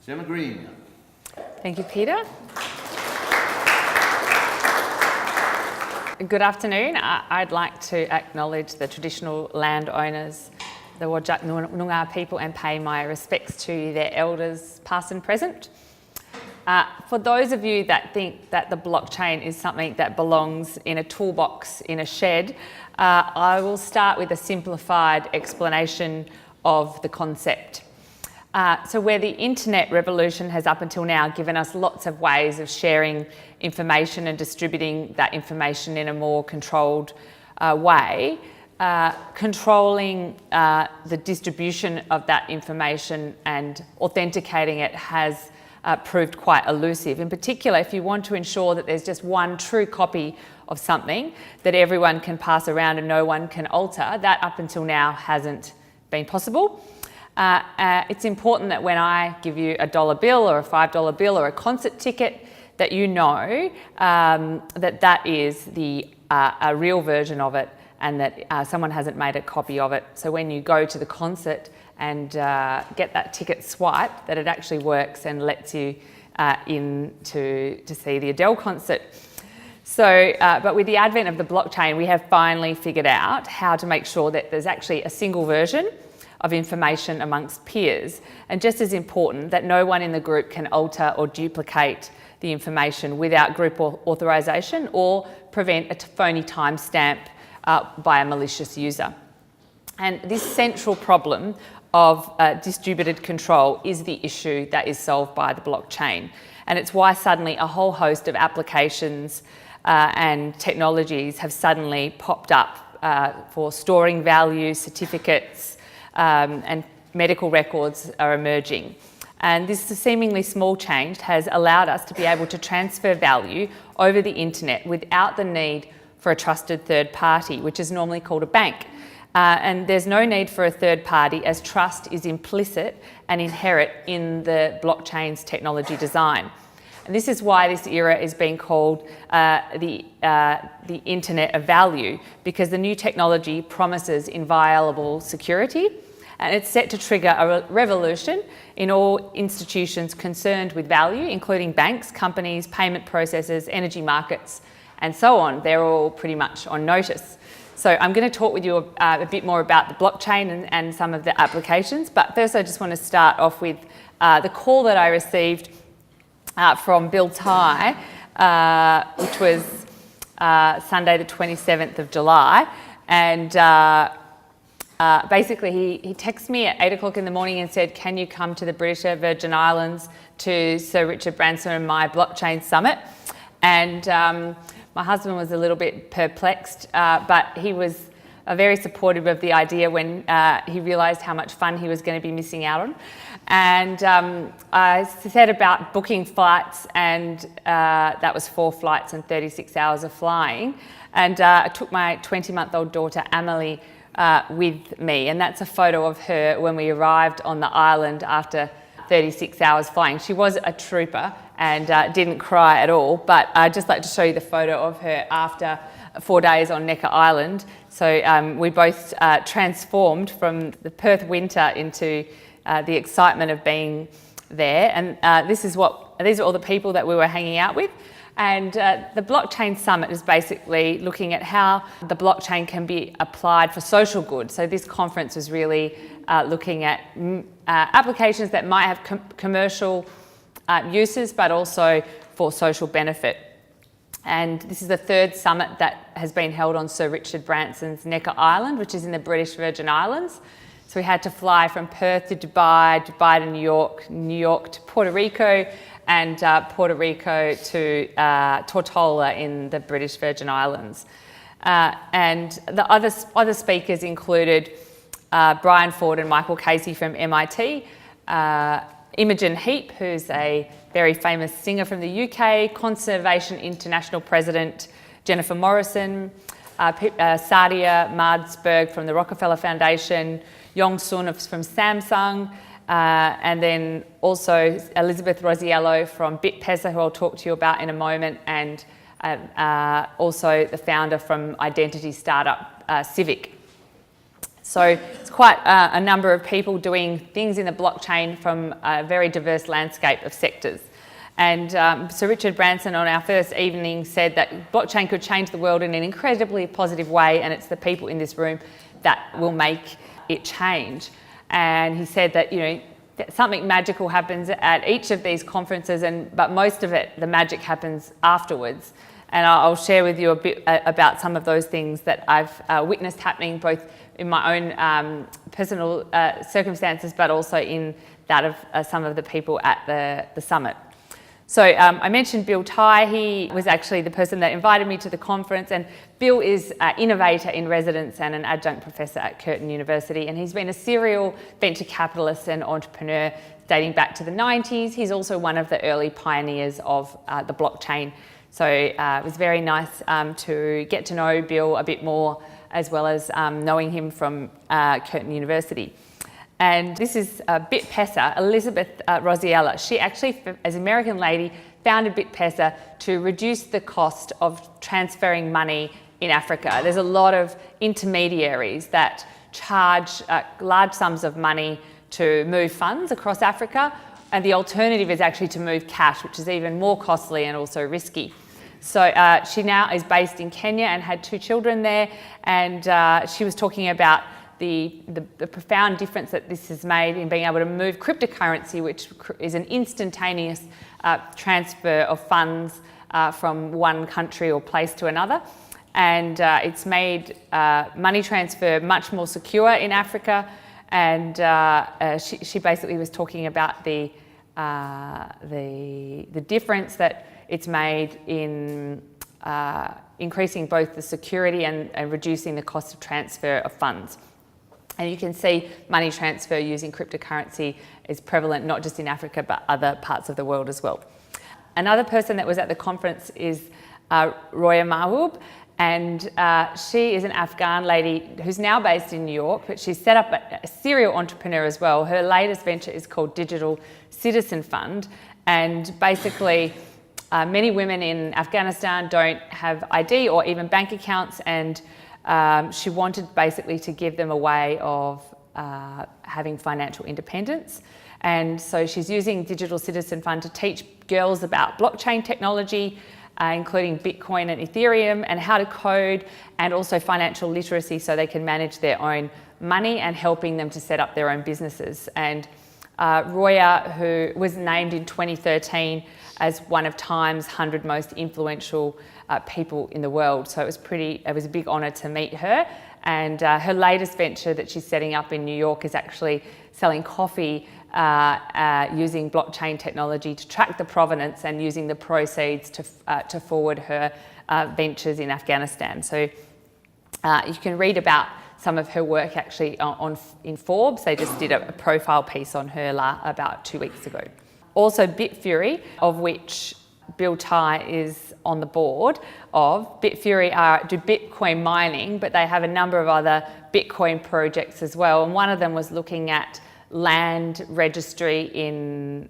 Jemma Green. Thank you, Peter. Good afternoon. I'd like to acknowledge the traditional landowners, the Whadjuk Noongar people, and pay my respects to their elders, past and present. For those of you that think that the blockchain is something that belongs in a toolbox in a shed, I will start with a simplified explanation of the concept. So where the internet revolution has up until now given us lots of ways of sharing information and distributing that information in a more controlled way, controlling the distribution of that information and authenticating it has proved quite elusive. In particular, if you want to ensure that there's just one true copy of something that everyone can pass around and no one can alter, that up until now hasn't been possible. It's important that when I give you a $1 bill or a $5 bill or a concert ticket, that you know that is a real version of it, and that someone hasn't made a copy of it. So when you go to the concert and get that ticket swiped, that it actually works and lets you in to see the Adele concert. So, but with the advent of the blockchain, we have finally figured out how to make sure that there's actually a single version of information amongst peers, and just as important, that no one in the group can alter or duplicate the information without group authorization or prevent a phony timestamp by a malicious user. And this central problem of distributed control is the issue that is solved by the blockchain. And it's why suddenly a whole host of applications and technologies have suddenly popped up for storing value, certificates, and medical records are emerging. And this seemingly small change has allowed us to be able to transfer value over the internet without the need for a trusted third party, which is normally called a bank. And there's no need for a third party, as trust is implicit and inherent in the blockchain's technology design. And this is why this era is being called the Internet of Value, because the new technology promises inviolable security, and it's set to trigger a revolution in all institutions concerned with value, including banks, companies, payment processors, energy markets, and so on. They're all pretty much on notice. So I'm going to talk with you a bit more about the blockchain and some of the applications. But first, I just want to start off with the call that I received from Bill Ty, which was Sunday the 27th of July. And basically he texted me at 8 o'clock in the morning and said, can you come to the British Virgin Islands to Sir Richard Branson and my blockchain summit? And my husband was a little bit perplexed, but he was very supportive of the idea when he realised how much fun he was going to be missing out on. And I said about booking flights, and that was 4 flights and 36 hours of flying. And I took my 20-month-old daughter, Amelie, with me, and that's a photo of her when we arrived on the island after 36 hours flying. She was a trooper and didn't cry at all, but I'd just like to show you the photo of her after 4 days on Necker Island. So we both transformed from the Perth winter into the excitement of being there, and these are all the people that we were hanging out with. And the Blockchain Summit is basically looking at how the blockchain can be applied for social good. So this conference was really looking at applications that might have commercial uses, but also for social benefit. And this is the 3rd summit that has been held on Sir Richard Branson's Necker Island, which is in the British Virgin Islands. So we had to fly from Perth to Dubai, Dubai to New York to Puerto Rico, and Puerto Rico to Tortola in the British Virgin Islands. And the other speakers included Brian Ford and Michael Casey from MIT, Imogen Heap, who's a very famous singer from the UK, Conservation International President Jennifer Morrison, Sadia Marsberg from the Rockefeller Foundation, Yong Sun from Samsung, and then also Elizabeth Rosiello from BitPesa, who I'll talk to you about in a moment, and also the founder from identity startup Civic. So it's quite a number of people doing things in the blockchain from a very diverse landscape of sectors. And Sir Richard Branson on our first evening said that blockchain could change the world in an incredibly positive way, and it's the people in this room that will make it change. And he said that, that something magical happens at each of these conferences, but most of it, the magic happens afterwards. And I'll share with you a bit about some of those things that I've witnessed happening both in my own personal circumstances, but also in that of some of the people at the summit. So I mentioned Bill Tighe. He was actually the person that invited me to the conference, and Bill is an innovator in residence and an adjunct professor at Curtin University, and he's been a serial venture capitalist and entrepreneur dating back to the 90s. He's also one of the early pioneers of the blockchain. So it was very nice to get to know Bill a bit more, as well as knowing him from Curtin University. And this is BitPesa, Elizabeth Rosiella. She actually, as an American lady, founded BitPesa to reduce the cost of transferring money in Africa. There's a lot of intermediaries that charge large sums of money to move funds across Africa, and the alternative is actually to move cash, which is even more costly and also risky. So she now is based in Kenya and had 2 children there, and she was talking about the profound difference that this has made in being able to move cryptocurrency, which is an instantaneous transfer of funds from one country or place to another. And it's made money transfer much more secure in Africa. And she basically was talking about the difference that it's made in increasing both the security and reducing the cost of transfer of funds. And you can see money transfer using cryptocurrency is prevalent not just in Africa but other parts of the world as well. Another person that was at the conference is Roya Mahbub, and she is an Afghan lady who's now based in New York, but she's set up a serial entrepreneur as well. Her latest venture is called Digital Citizen Fund, and basically many women in Afghanistan don't have ID or even bank accounts, and she wanted basically to give them a way of having financial independence. And so she's using Digital Citizen Fund to teach girls about blockchain technology, including Bitcoin and Ethereum, and how to code, and also financial literacy so they can manage their own money, and helping them to set up their own businesses. And Roya, who was named in 2013 as one of Time's 100 most influential people in the world. So it was a big honour to meet her. And her latest venture that she's setting up in New York is actually selling coffee using blockchain technology to track the provenance, and using the proceeds to forward her ventures in Afghanistan. So you can read about some of her work actually in Forbes. They just did a profile piece on her about 2 weeks ago. Also Bitfury, of which Bill Tighe is on the board of. Bitfury do Bitcoin mining, but they have a number of other Bitcoin projects as well. And one of them was looking at land registry in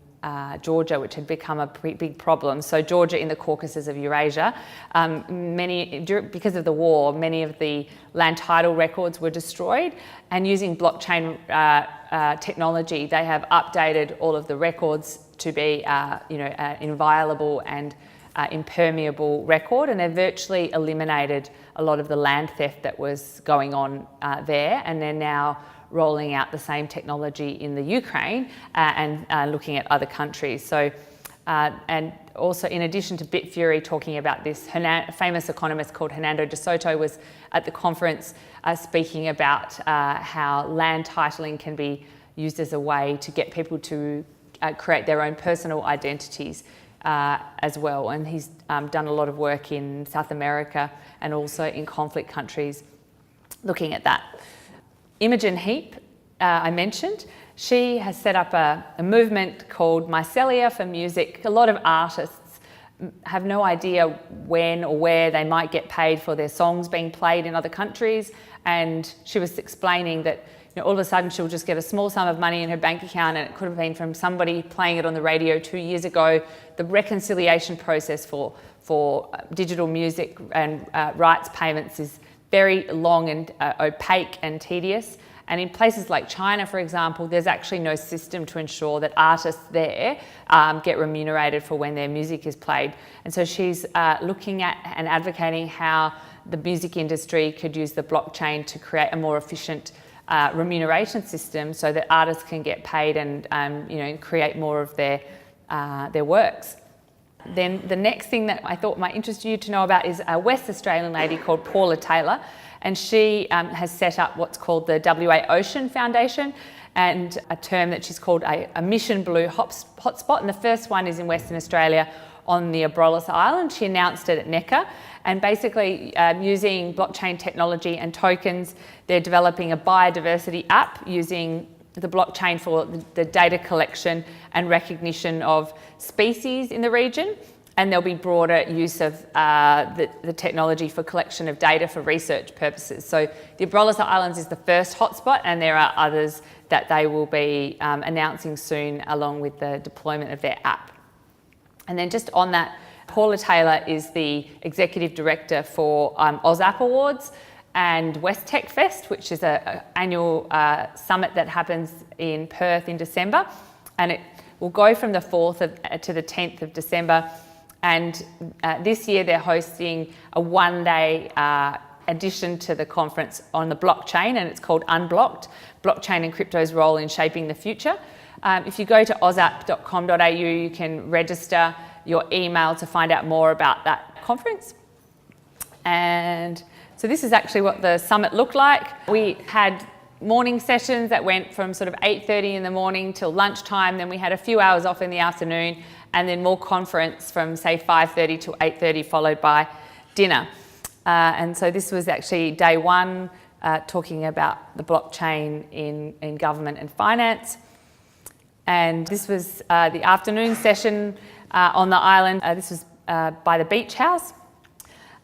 Georgia, which had become a big problem. So Georgia in the Caucasus of Eurasia, because of the war, many of the land title records were destroyed, and using blockchain technology, they have updated all of the records to be an inviolable and impermeable record, and they've virtually eliminated a lot of the land theft that was going on there, and they're now rolling out the same technology in the Ukraine and looking at other countries. So, and also in addition to Bitfury talking about this, a famous economist called Hernando de Soto was at the conference speaking about how land titling can be used as a way to get people to create their own personal identities as well. And he's done a lot of work in South America and also in conflict countries looking at that. Imogen Heap, I mentioned, she has set up a movement called Mycelia for music. A lot of artists have no idea when or where they might get paid for their songs being played in other countries, and she was explaining that all of a sudden she'll just get a small sum of money in her bank account, and it could have been from somebody playing it on the radio 2 years ago. The reconciliation process for digital music and rights payments is very long and opaque and tedious. And in places like China, for example, there's actually no system to ensure that artists there get remunerated for when their music is played. And so she's looking at and advocating how the music industry could use the blockchain to create a more efficient remuneration system so that artists can get paid and create more of their works. Then the next thing that I thought might interest you to know about is a West Australian lady called Paula Taylor, and she has set up what's called the WA Ocean Foundation, and a term that she's called a Mission Blue hotspot, and the first one is in Western Australia on the Abrolhos Island. She announced it at NECA, and basically using blockchain technology and tokens, they're developing a biodiversity app using the blockchain for the data collection and recognition of species in the region, and there'll be broader use of the technology for collection of data for research purposes. So the Abrolhos Islands is the first hotspot, and there are others that they will be announcing soon along with the deployment of their app. And then just on that, Paula Taylor is the Executive Director for AusApp Awards and West Tech Fest, which is an annual summit that happens in Perth in December, and it will go from the 4th to the 10th of December. And this year they're hosting a one-day addition to the conference on the blockchain, and it's called Unblocked, Blockchain and Crypto's Role in Shaping the Future. If you go to ausapp.com.au, you can register your email to find out more about that conference. And so this is actually what the summit looked like. We had morning sessions that went from sort of 8:30 in the morning till lunchtime, then we had a few hours off in the afternoon, and then more conference from say 5:30 to 8:30, followed by dinner. And so this was actually day one, talking about the blockchain in government and finance. And this was the afternoon session on the island. This was by the beach house.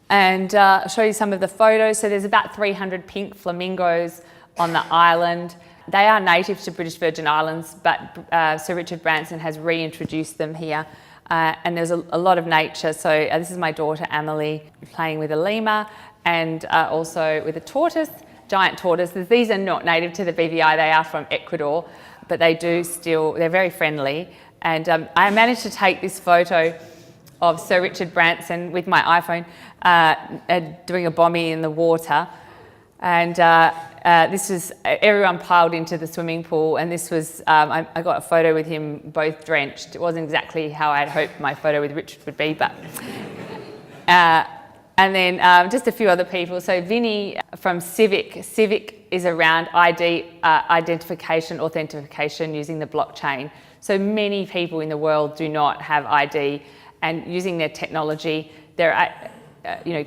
And I'll show you some of the photos. So there's about 300 pink flamingos on the island. They are native to British Virgin Islands, but Sir Richard Branson has reintroduced them here. And there's a lot of nature. So this is my daughter Amelie playing with a lemur, and also with a tortoise, giant tortoises. These are not native to the BVI, they are from Ecuador, but they're very friendly. And I managed to take this photo of Sir Richard Branson with my iPhone doing a bombie in the water. And this was everyone piled into the swimming pool, and this was I got a photo with him both drenched. It wasn't exactly how I'd hoped my photo with Richard would be, but and then just a few other people. So Vinny from Civic is around ID identification, authentication using the blockchain. So many people in the world do not have ID, and using their technology,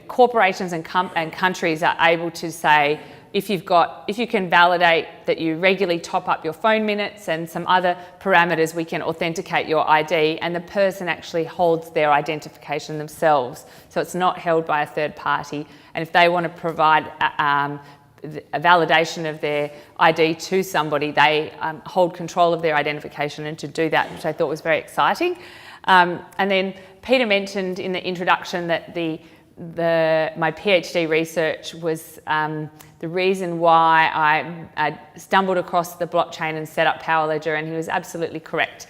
corporations and countries are able to say, if you can validate that you regularly top up your phone minutes and some other parameters, we can authenticate your ID, and the person actually holds their identification themselves. So it's not held by a third party. And if they want to provide a validation of their ID to somebody, they hold control of their identification, and to do that, which I thought was very exciting. And then Peter mentioned in the introduction that my PhD research was the reason why I stumbled across the blockchain and set up Powerledger, and he was absolutely correct.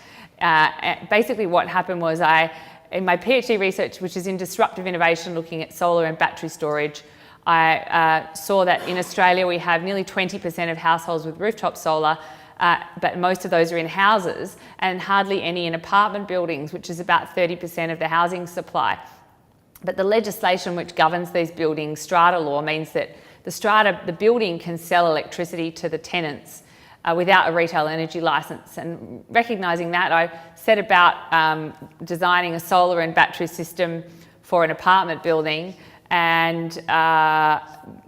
Basically what happened was in my PhD research, which is in disruptive innovation looking at solar and battery storage, I saw that in Australia we have nearly 20% of households with rooftop solar, but most of those are in houses, and hardly any in apartment buildings, which is about 30% of the housing supply. But the legislation which governs these buildings, strata law, means that the building can sell electricity to the tenants without a retail energy licence. And recognising that, I set about designing a solar and battery system for an apartment building, and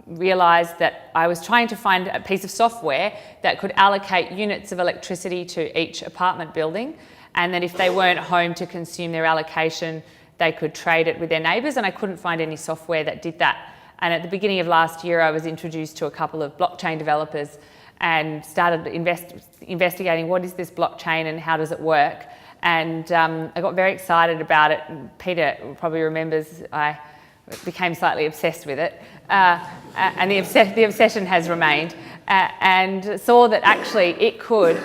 realised that I was trying to find a piece of software that could allocate units of electricity to each apartment building, and that if they weren't home to consume their allocation, they could trade it with their neighbours, and I couldn't find any software that did that. And at the beginning of last year, I was introduced to a couple of blockchain developers and started investigating what is this blockchain and how does it work. And I got very excited about it. And Peter probably remembers I became slightly obsessed with it, and the obsession has remained, and saw that actually it could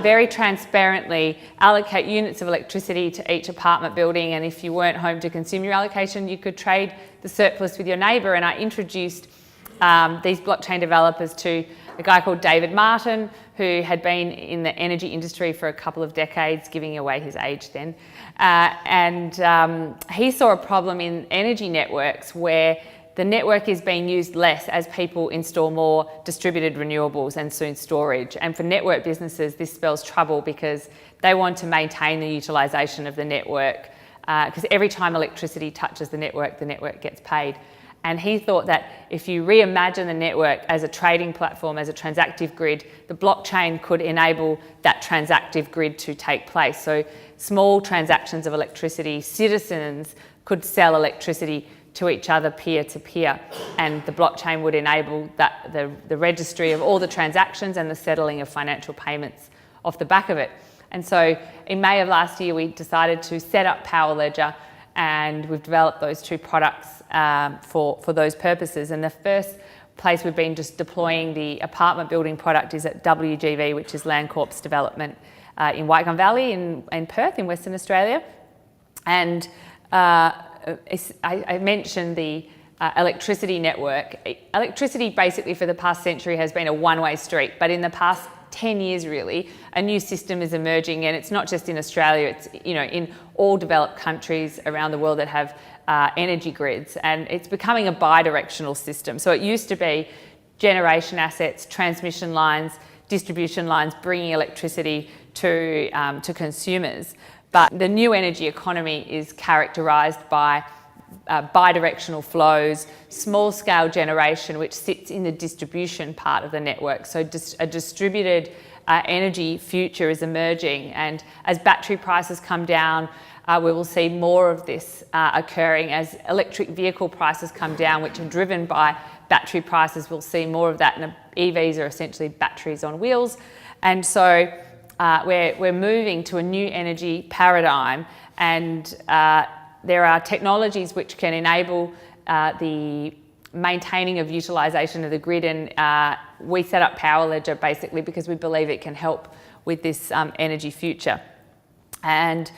very transparently allocate units of electricity to each apartment building, and if you weren't home to consume your allocation, you could trade the surplus with your neighbour. And I introduced these blockchain developers to a guy called David Martin, who had been in the energy industry for a couple of decades, giving away his age then. He saw a problem in energy networks where the network is being used less as people install more distributed renewables and soon storage. And for network businesses, this spells trouble because they want to maintain the utilisation of the network, because every time electricity touches the network gets paid. And he thought that if you reimagine the network as a trading platform, as a transactive grid, the blockchain could enable that transactive grid to take place. So small transactions of electricity, citizens could sell electricity to each other peer-to-peer, and the blockchain would enable that, the registry of all the transactions and the settling of financial payments off the back of it. And so in May of last year, we decided to set up Power Ledger, and we've developed those two products for those purposes. And the first place we've been just deploying the apartment building product is at WGV, which is Landcorp's development in Whitegum Valley in Perth in Western Australia. And I mentioned the electricity network. Electricity basically for the past century has been a one-way street, but in the past 10 years really, a new system is emerging, and it's not just in Australia, it's in all developed countries around the world that have energy grids, and it's becoming a bi-directional system. So it used to be generation assets, transmission lines, distribution lines bringing electricity to consumers. But the new energy economy is characterised by bi-directional flows, small-scale generation, which sits in the distribution part of the network. So a distributed energy future is emerging, and as battery prices come down, we will see more of this occurring. As electric vehicle prices come down, which are driven by battery prices, we'll see more of that, and EVs are essentially batteries on wheels. And so we're moving to a new energy paradigm, and there are technologies which can enable the maintaining of utilisation of the grid, and we set up Power Ledger basically because we believe it can help with this energy future. And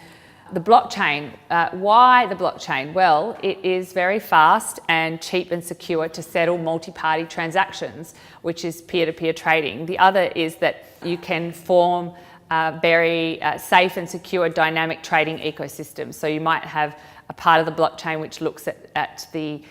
the blockchain, why the blockchain? Well, it is very fast and cheap and secure to settle multi-party transactions, which is peer-to-peer trading. The other is that you can form very safe and secure dynamic trading ecosystem. So you might have a part of the blockchain which looks at the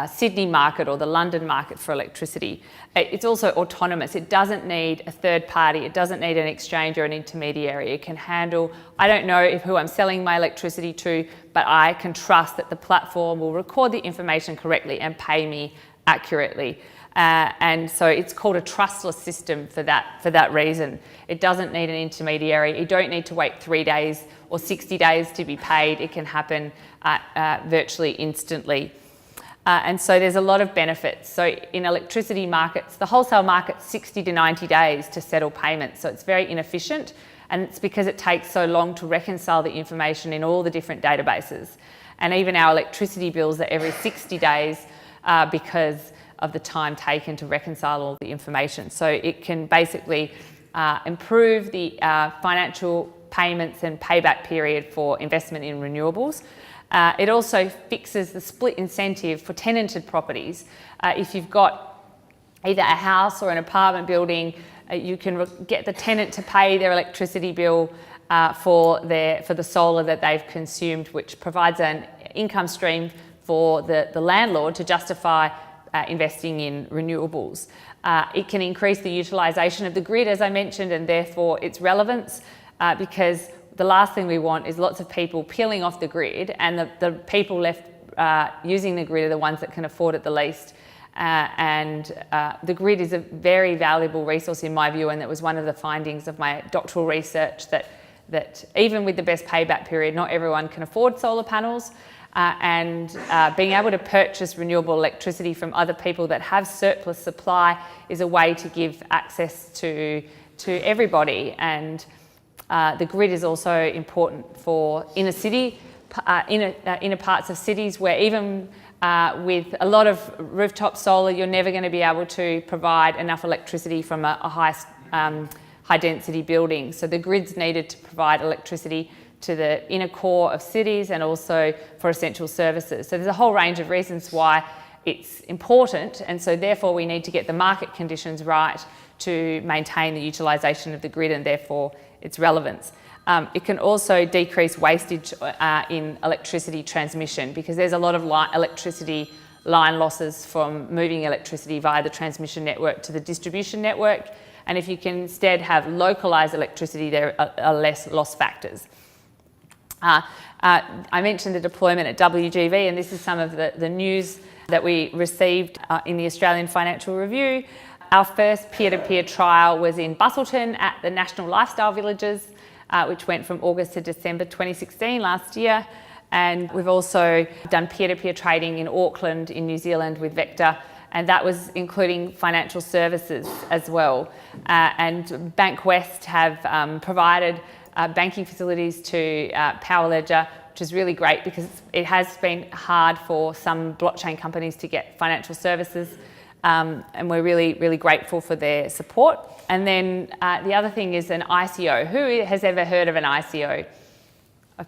Sydney market or the London market for electricity. It's also autonomous. It doesn't need a third party. It doesn't need an exchange or an intermediary. It can handle, I don't know who I'm selling my electricity to, but I can trust that the platform will record the information correctly and pay me accurately. And so it's called a trustless system for that reason. It doesn't need an intermediary. You don't need to wait 3 days or 60 days to be paid. It can happen virtually instantly. And so there's a lot of benefits. So in electricity markets, the wholesale market's 60 to 90 days to settle payments. So it's very inefficient, and it's because it takes so long to reconcile the information in all the different databases. And even our electricity bills are every 60 days because of the time taken to reconcile all the information. So it can basically improve the financial payments and payback period for investment in renewables. It also fixes the split incentive for tenanted properties. If you've got either a house or an apartment building, you can get the tenant to pay their electricity bill for the solar that they've consumed, which provides an income stream for the landlord to justify investing in renewables. It can increase the utilisation of the grid, as I mentioned, and therefore its relevance, because the last thing we want is lots of people peeling off the grid, and the people left using the grid are the ones that can afford it the least. The grid is a very valuable resource in my view, and that was one of the findings of my doctoral research, that even with the best payback period, not everyone can afford solar panels. Being able to purchase renewable electricity from other people that have surplus supply is a way to give access to everybody. And the grid is also important for inner parts of cities where even With a lot of rooftop solar, you're never going to be able to provide enough electricity from a high density building. So the grid's needed to provide electricity to the inner core of cities and also for essential services. So there's a whole range of reasons why it's important, and so therefore we need to get the market conditions right to maintain the utilisation of the grid and therefore its relevance. It can also decrease wastage in electricity transmission, because there's a lot of electricity line losses from moving electricity via the transmission network to the distribution network. And if you can instead have localised electricity, there are less loss factors. I mentioned the deployment at WGV, and this is some of the news that we received in the Australian Financial Review. Our first peer-to-peer trial was in Busselton at the National Lifestyle Villages, which went from August to December 2016 last year. And we've also done peer-to-peer trading in Auckland in New Zealand with Vector, and that was including financial services as well. And Bank West have provided banking facilities to Power Ledger, which is really great because it has been hard for some blockchain companies to get financial services, and we're really, really grateful for their support. And then the other thing is an ICO. Who has ever heard of an ICO?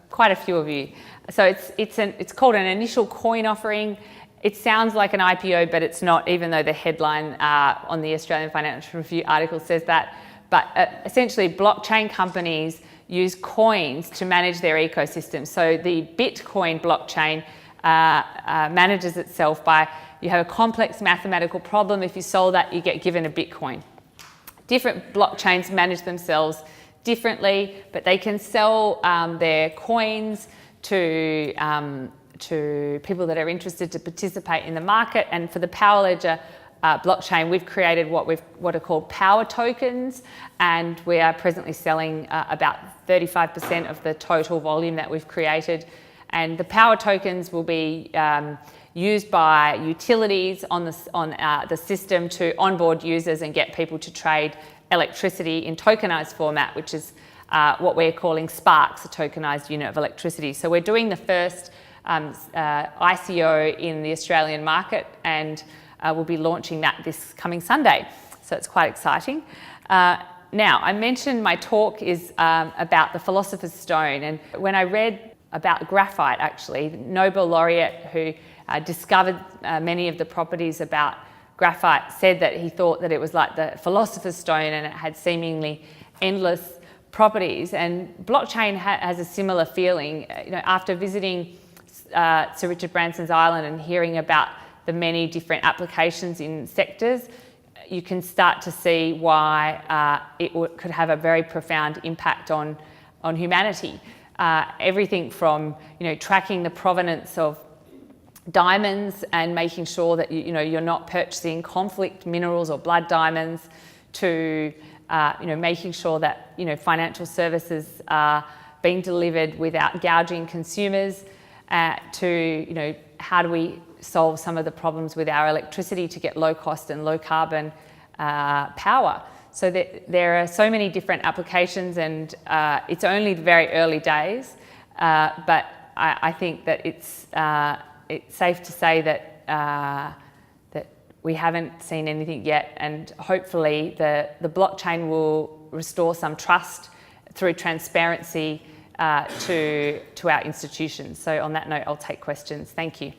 Quite a few of you. So it's called an initial coin offering. It sounds like an IPO, but it's not, even though the headline on the Australian Financial Review article says that. But essentially, blockchain companies use coins to manage their ecosystem. So the Bitcoin blockchain manages itself by, you have a complex mathematical problem. If you solve that, you get given a Bitcoin. Different blockchains manage themselves differently, but they can sell their coins to people that are interested to participate in the market. And for the Power Ledger blockchain, we've created what are called power tokens, and we are presently selling about 35% of the total volume that we've created. And the power tokens will be used by utilities on the system to onboard users and get people to trade electricity in tokenized format, which is what we're calling Sparks, a tokenized unit of electricity. So we're doing the first ICO in the Australian market, and we'll be launching that this coming Sunday. So it's quite exciting. Now, I mentioned my talk is about the Philosopher's Stone, and when I read about graphite, actually, the Nobel laureate who discovered many of the properties about graphite said that he thought that it was like the Philosopher's Stone and it had seemingly endless properties. And blockchain has a similar feeling. After visiting Sir Richard Branson's island and hearing about the many different applications in sectors, you can start to see why it could have a very profound impact on humanity. Everything from tracking the provenance of diamonds and making sure that you're not purchasing conflict minerals or blood diamonds, to making sure that financial services are being delivered without gouging consumers, to how do we solve some of the problems with our electricity to get low cost and low carbon power. So there are so many different applications, and it's only the very early days, but I think that it's safe to say that that we haven't seen anything yet, and hopefully the blockchain will restore some trust through transparency to our institutions. So on that note, I'll take questions. Thank you.